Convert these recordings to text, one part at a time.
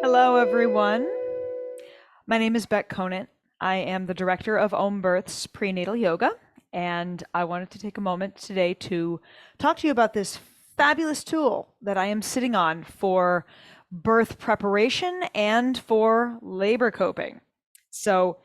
Hello, everyone. My name is Beck Conant. I am the director of Om Birth's prenatal yoga, and I wanted to take a moment today to talk to you about this fabulous tool that I am sitting on for birth preparation and for labor coping. So,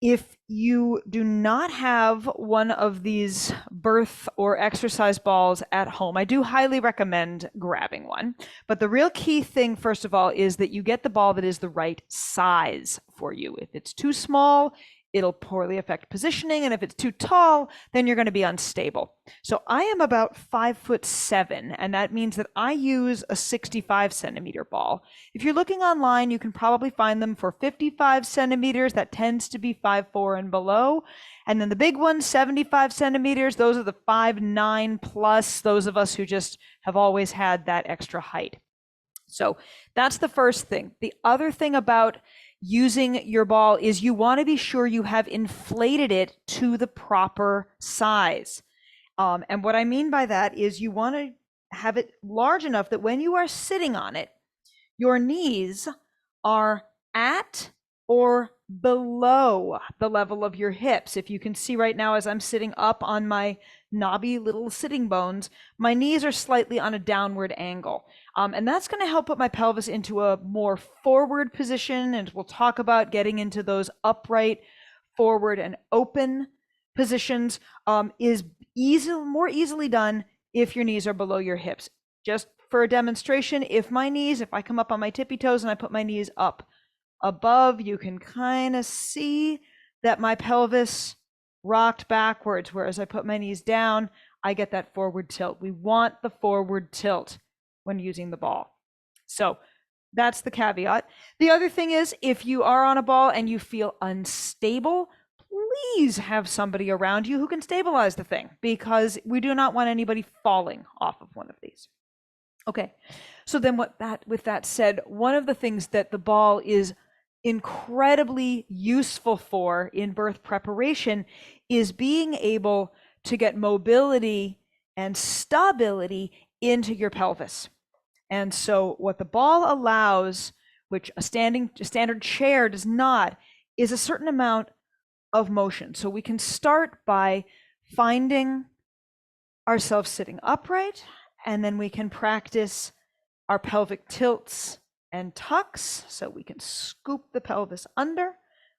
if you do not have one of these birth or exercise balls at home, I do highly recommend grabbing one. But the real key thing, first of all, is that you get the ball that is the right size for you. If it's too small, it'll poorly affect positioning. And if it's too tall, then you're going to be unstable. So I am about 5'7", and that means that I use a 65 centimeter ball. If you're looking online, you can probably find them for 55 centimeters. That tends to be 5'4" and below. And then the big ones, 75 centimeters, those are the 5'9" plus, those of us who just have always had that extra height. So that's the first thing. The other thing about using your ball is you want to be sure you have inflated it to the proper size. And what I mean by that is you want to have it large enough that when you are sitting on it, your knees are at or below the level of your hips. If you can see right now, as I'm sitting up on my knobby little sitting bones, my knees are slightly on a downward angle. And that's going to help put my pelvis into a more forward position. And we'll talk about getting into those upright, forward, and open positions is more easily done if your knees are below your hips. Just for a demonstration, if I come up on my tippy toes and I put my knees up above, you can kind of see that my pelvis rocked backwards, whereas I put my knees down, I get that forward tilt. We want the forward tilt when using the ball. So that's the caveat. The other thing is, if you are on a ball and you feel unstable, please have somebody around you who can stabilize the thing, because we do not want anybody falling off of one of these. Okay, so then with that said, one of the things that the ball is incredibly useful for in birth preparation is being able to get mobility and stability into your pelvis. And so what the ball allows, which a standard chair does not, is a certain amount of motion. So we can start by finding ourselves sitting upright, and then we can practice our pelvic tilts and tucks. So we can scoop the pelvis under,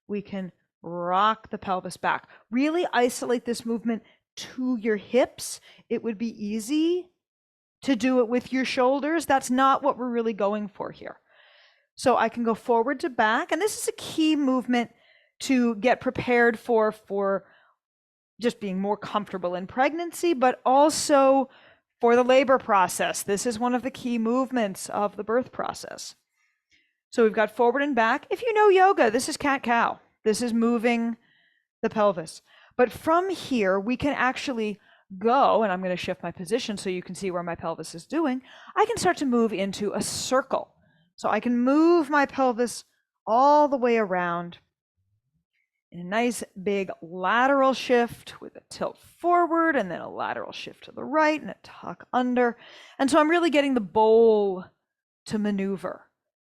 we can rock the pelvis back. Really isolate this movement to your hips. It would be easy to do it with your shoulders. That's not what we're really going for here. So I can go forward to back, and this is a key movement to get prepared for just being more comfortable in pregnancy, but also for the labor process. This is one of the key movements of the birth process. So we've got forward and back. If you know yoga, this is cat-cow. This is moving the pelvis. But from here, we can actually go, and I'm going to shift my position so you can see where my pelvis is doing. I can start to move into a circle. So I can move my pelvis all the way around in a nice big lateral shift with a tilt forward, and then a lateral shift to the right and a tuck under. And so I'm really getting the bowl to maneuver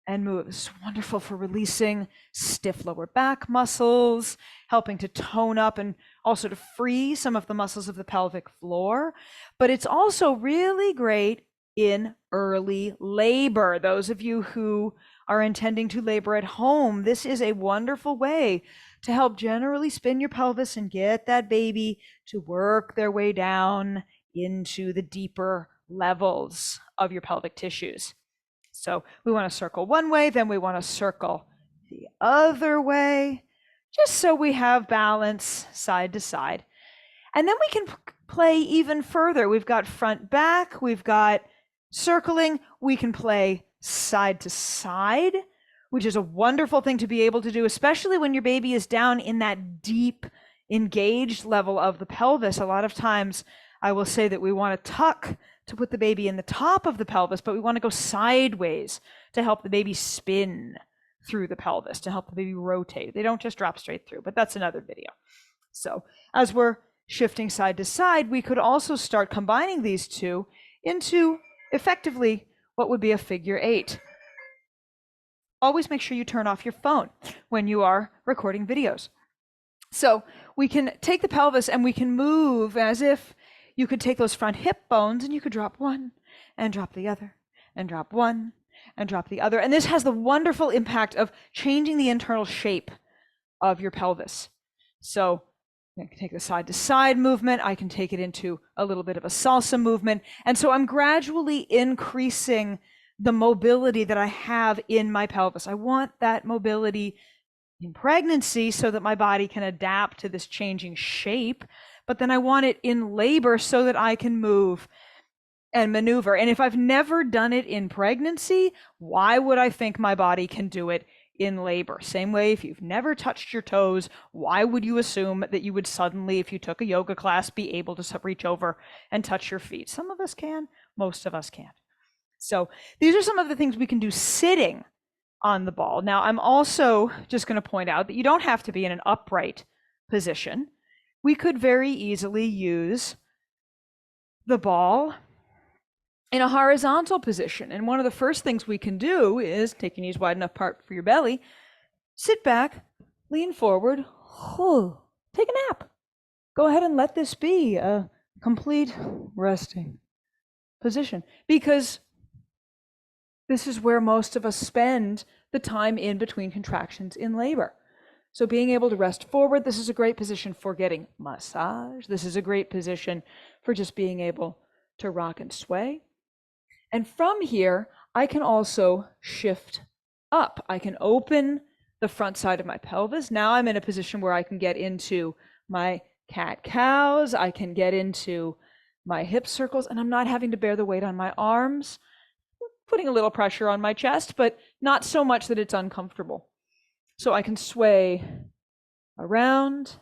and move. It's wonderful for releasing stiff lower back muscles, helping to tone up and also to free some of the muscles of the pelvic floor. But it's also really great in early labor. Those of you who are intending to labor at home, this is a wonderful way to help generally spin your pelvis and get that baby to work their way down into the deeper levels of your pelvic tissues. So we want to circle one way, then we want to circle the other way, just so we have balance side to side. And then we can play even further. We've got front back, we've got circling, we can play side to side, which is a wonderful thing to be able to do, especially when your baby is down in that deep, engaged level of the pelvis. A lot of times I will say that we want to tuck to put the baby in the top of the pelvis, but we want to go sideways to help the baby spin through the pelvis, to help the baby rotate. They don't just drop straight through, but that's another video. So as we're shifting side to side, we could also start combining these two into effectively what would be a figure eight. always make sure you turn off your phone when you are recording videos. So we can take the pelvis and we can move as if you could take those front hip bones and you could drop one and drop the other and drop one and drop the other. And this has the wonderful impact of changing the internal shape of your pelvis. So I can take the side to side movement. I can take it into a little bit of a salsa movement. And so I'm gradually increasing the mobility that I have in my pelvis. I want that mobility in pregnancy so that my body can adapt to this changing shape, but then I want it in labor so that I can move and maneuver. And if I've never done it in pregnancy, why would I think my body can do it in labor? Same way, if you've never touched your toes, why would you assume that you would suddenly, if you took a yoga class, be able to reach over and touch your feet? Some of us can, most of us can't. So these are some of the things we can do sitting on the ball. Now, I'm also just going to point out that you don't have to be in an upright position. We could very easily use the ball in a horizontal position. And one of the first things we can do is take your knees wide enough apart for your belly, sit back, lean forward, take a nap. Go ahead and let this be a complete resting position, because this is where most of us spend the time in between contractions in labor. So being able to rest forward, this is a great position for getting massage. This is a great position for just being able to rock and sway. And from here, I can also shift up. I can open the front side of my pelvis. Now I'm in a position where I can get into my cat-cows. I can get into my hip circles, and I'm not having to bear the weight on my arms, putting a little pressure on my chest, but not so much that it's uncomfortable. So I can sway around,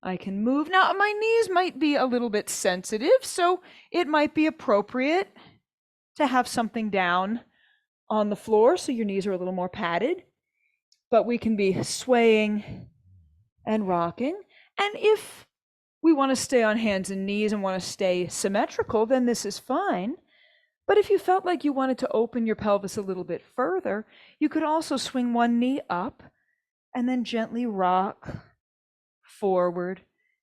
I can move. Now, my knees might be a little bit sensitive, so it might be appropriate to have something down on the floor so your knees are a little more padded, but we can be swaying and rocking. And if we want to stay on hands and knees and want to stay symmetrical, then this is fine. But if you felt like you wanted to open your pelvis a little bit further, you could also swing one knee up and then gently rock forward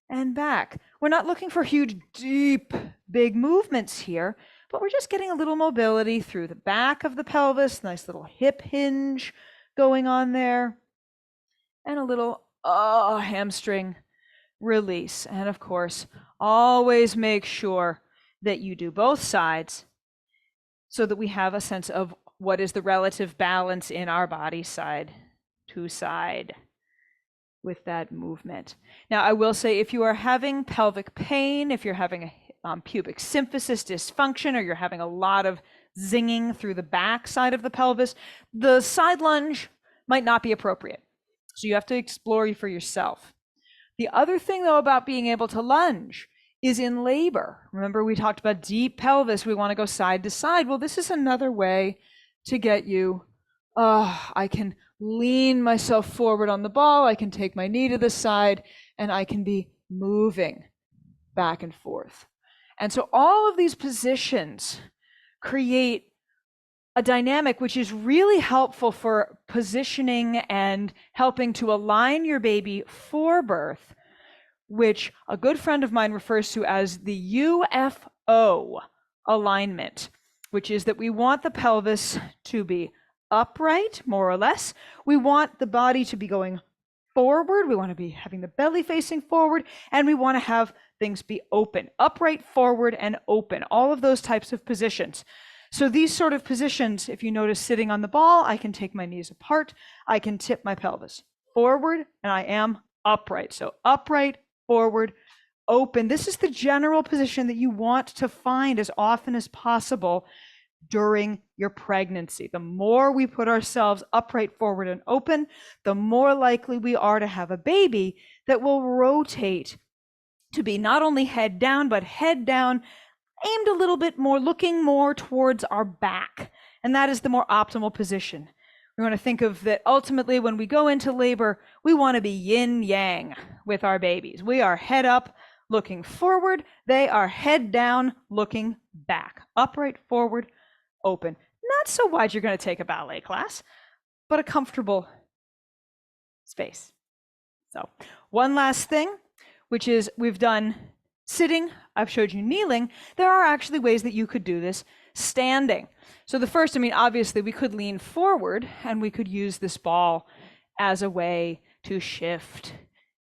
and back. We're not looking for huge, deep, big movements here, but we're just getting a little mobility through the back of the pelvis, nice little hip hinge going on there, and a little hamstring release. And of course, always make sure that you do both sides so that we have a sense of what is the relative balance in our body side to side with that movement. Now, I will say, if you are having pelvic pain, if you're having a pubic symphysis dysfunction, or you're having a lot of zinging through the back side of the pelvis, the side lunge might not be appropriate. So you have to explore for yourself. The other thing, though, about being able to lunge is in labor. Remember, we talked about deep pelvis. We want to go side to side. Well, this is another way to get you, I can lean myself forward on the ball. I can take my knee to the side, and I can be moving back and forth. And so all of these positions create a dynamic which is really helpful for positioning and helping to align your baby for birth, which a good friend of mine refers to as the UFO alignment, which is that we want the pelvis to be upright, more or less. We want the body to be going forward. We want to be having the belly facing forward, and we want to have things be open, upright, forward, and open, all of those types of positions. So these sort of positions, if you notice sitting on the ball, I can take my knees apart, I can tip my pelvis forward, and I am upright. So upright, forward, open. This is the general position that you want to find as often as possible during your pregnancy. The more we put ourselves upright, forward, and open, the more likely we are to have a baby that will rotate to be not only head down, but head down, aimed a little bit more, looking more towards our back. And that is the more optimal position. We want to think of that ultimately when we go into labor, we want to be yin yang with our babies. We are head up, looking forward. They are head down, looking back. Upright, forward, open. Not so wide you're going to take a ballet class, but a comfortable space. So one last thing, which is we've done sitting, I've showed you kneeling. There are actually ways that you could do this standing. So the first, I mean, obviously we could lean forward and we could use this ball as a way to shift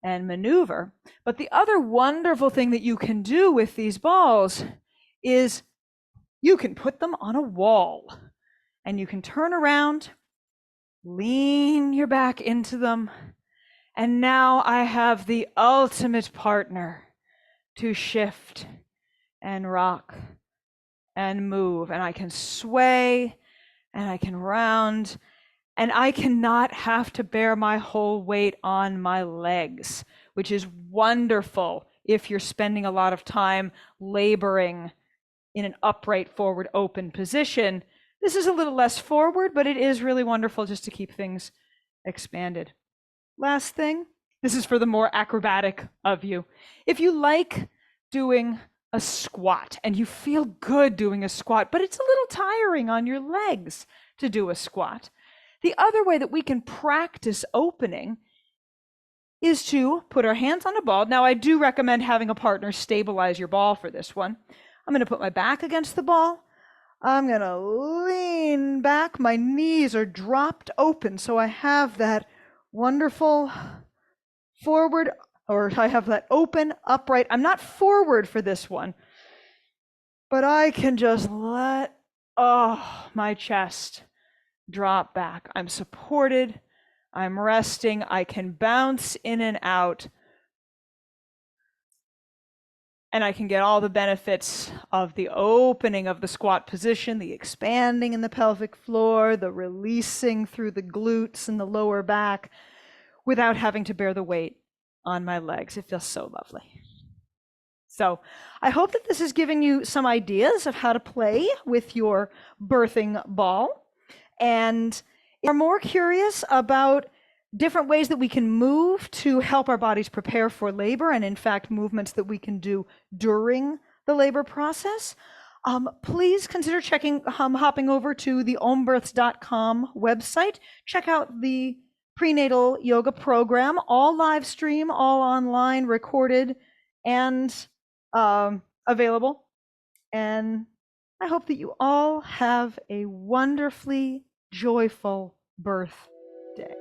and maneuver. But the other wonderful thing that you can do with these balls is you can put them on a wall and you can turn around, lean your back into them, and now I have the ultimate partner to shift and rock and move, and I can sway and I can round, and I cannot have to bear my whole weight on my legs, which is wonderful if you're spending a lot of time laboring in an upright, forward, open position. This is a little less forward, but it is really wonderful just to keep things expanded. Last thing, this is for the more acrobatic of you. If you like doing a squat and you feel good doing a squat, but it's a little tiring on your legs to do a squat, the other way that we can practice opening is to put our hands on a ball. Now, I do recommend having a partner stabilize your ball for this one. I'm going to put my back against the ball. I'm going to lean back. My knees are dropped open, so I have that wonderful forward, or I have that open, upright. I'm not forward for this one, but I can just let my chest drop back. I'm supported. I'm resting. I can bounce in and out. And I can get all the benefits of the opening of the squat position, the expanding in the pelvic floor, the releasing through the glutes and the lower back without having to bear the weight on my legs. It feels so lovely. So I hope that this has given you some ideas of how to play with your birthing ball. And if you're more curious about different ways that we can move to help our bodies prepare for labor, and in fact, movements that we can do during the labor process, please consider hopping over to the ombirths.com website. Check out the prenatal yoga program, all live stream, all online, recorded, and available. And I hope that you all have a wonderfully joyful birth day.